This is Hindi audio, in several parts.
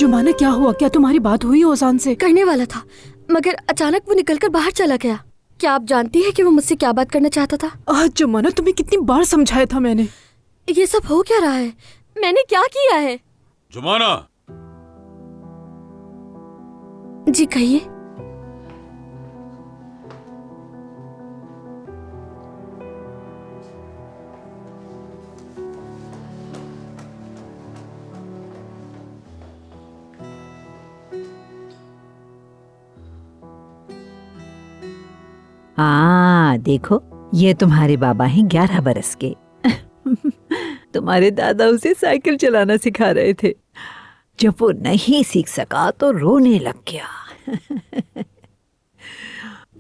जुमाना, क्या हुआ? क्या तुम्हारी बात हुई ओजान से? करने वाला था, मगर अचानक वो निकलकर बाहर चला गया। क्या आप जानती हैं कि वो मुझसे क्या बात करना चाहता था? जुमाना, तुम्हें कितनी बार समझाया था मैंने। ये सब हो क्या रहा है? मैंने क्या किया है? जुमाना। जी कहिए। हाँ देखो, ये तुम्हारे बाबा हैं 11 बरस के। तुम्हारे दादा उसे साइकिल चलाना सिखा रहे थे। जब वो नहीं सीख सका तो रोने लग गया।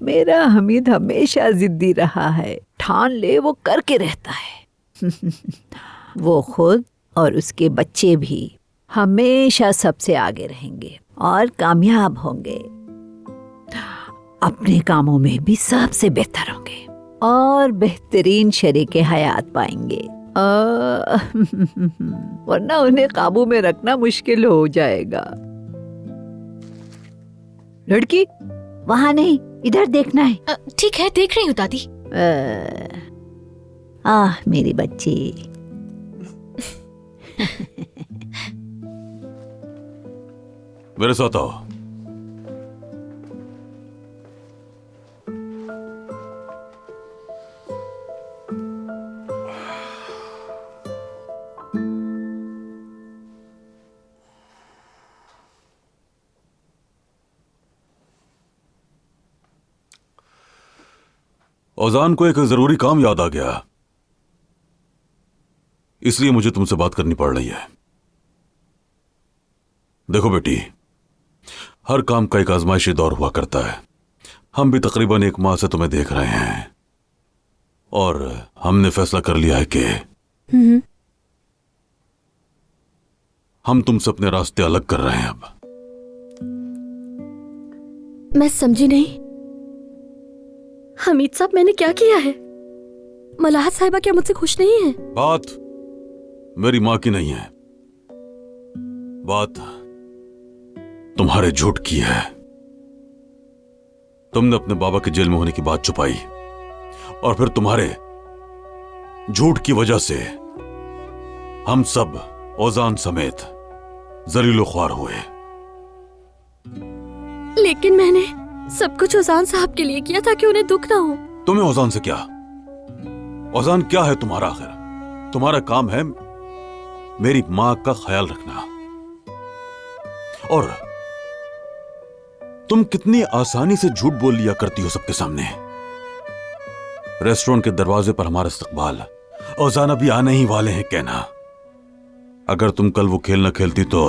मेरा हमीद हमेशा जिद्दी रहा है, ठान ले वो करके रहता है। वो खुद और उसके बच्चे भी हमेशा सबसे आगे रहेंगे और कामयाब होंगे। अपने कामों में भी सबसे बेहतर होंगे और बेहतरीन शरीके हयात पाएंगे। वरना उन्हें काबू में रखना मुश्किल हो जाएगा। लड़की, वहां नहीं, इधर देखना है। ठीक है, देख रही हूँ दादी। मेरी बच्ची। मेरे साथ आओ। ओजान को एक जरूरी काम याद आ गया, इसलिए मुझे तुमसे बात करनी पड़ रही है। देखो बेटी, हर काम का एक आजमाइशी दौर हुआ करता है। हम भी तकरीबन 1 माह से तुम्हें देख रहे हैं और हमने फैसला कर लिया है कि हम तुमसे अपने रास्ते अलग कर रहे हैं। अब मैं समझी नहीं। हमीद साहब, मैंने क्या किया है? मलाहत साहिबा क्या मुझसे खुश नहीं है? बात मेरी मां की नहीं है, बात तुम्हारे झूठ की है। तुमने अपने बाबा के जेल में होने की बात छुपाई और फिर तुम्हारे झूठ की वजह से हम सब, ओजान समेत, जलीलो ख्वार हुए। लेकिन मैंने सब कुछ ओजान साहब के लिए किया ताकि उन्हें दुख ना हो। तुम्हें ओजान से क्या? ओजान क्या है तुम्हारा? आखिर तुम्हारा काम है मेरी मां का ख्याल रखना। और तुम कितनी आसानी से झूठ बोल लिया करती हो सबके सामने। रेस्टोरेंट के दरवाजे पर हमारा इस्तकबाल, ओजान अभी आने ही वाले हैं कहना। अगर तुम कल वो खेल न खेलती तो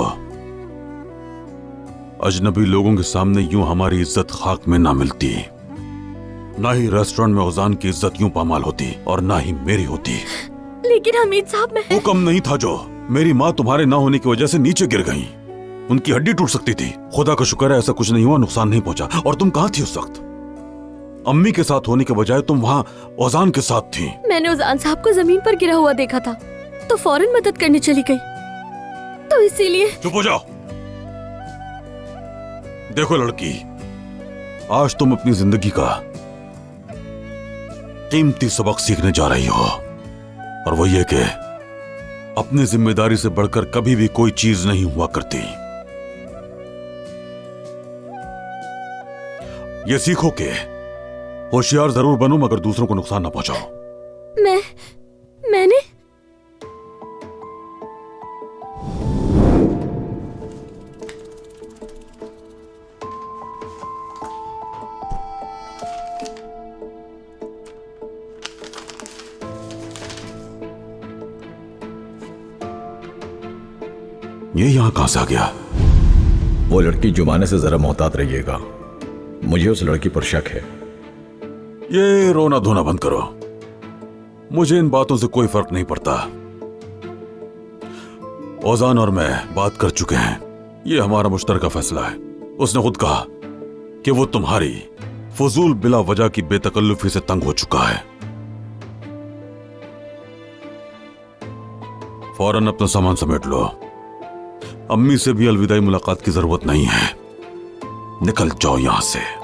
अजनबी लोगों के सामने यूं हमारी इज्जत खाक में ना मिलती, ना ही रेस्टोरेंट में ओजान की इज्जत यूं पामाल होती और ना ही मेरी होती। लेकिन हमीद साहब, मैं हुक्म नहीं था जो मेरी माँ तुम्हारे ना होने की वजह से नीचे गिर गई। उनकी हड्डी टूट सकती थी। खुदा का शुक्र है ऐसा कुछ नहीं हुआ, नुकसान नहीं पहुंचा। और तुम कहाँ थी उस वक्त? अम्मी के साथ होने के बजाय तुम वहाँ ओजान के साथ थी। मैंने ओजान साहब को जमीन पर गिरा हुआ देखा था तो फौरन मदद करने चली गई, तो इसीलिए। चुप हो जाओ। देखो लड़की, आज तुम अपनी जिंदगी का कीमती सबक सीखने जा रही हो, और वो ये कि अपनी जिम्मेदारी से बढ़कर कभी भी कोई चीज नहीं हुआ करती। ये सीखो कि होशियार जरूर बनो मगर दूसरों को नुकसान ना पहुंचाओ। मैंने ये यहां कहां से आ गया? वो लड़की जुमाने से जरा मोहतात रहिएगा, मुझे उस लड़की पर शक है। ये रोना धोना बंद करो, मुझे इन बातों से कोई फर्क नहीं पड़ता। ओजान और मैं बात कर चुके हैं, ये हमारा मुश्तरका फैसला है। उसने खुद कहा कि वो तुम्हारी फजूल बिला वजह की बेतकल्लुफी से तंग हो चुका है। फौरन अपना सामान समेट लो, अम्मी से भी अलविदाई मुलाकात की जरूरत नहीं है। निकल जाओ यहां से।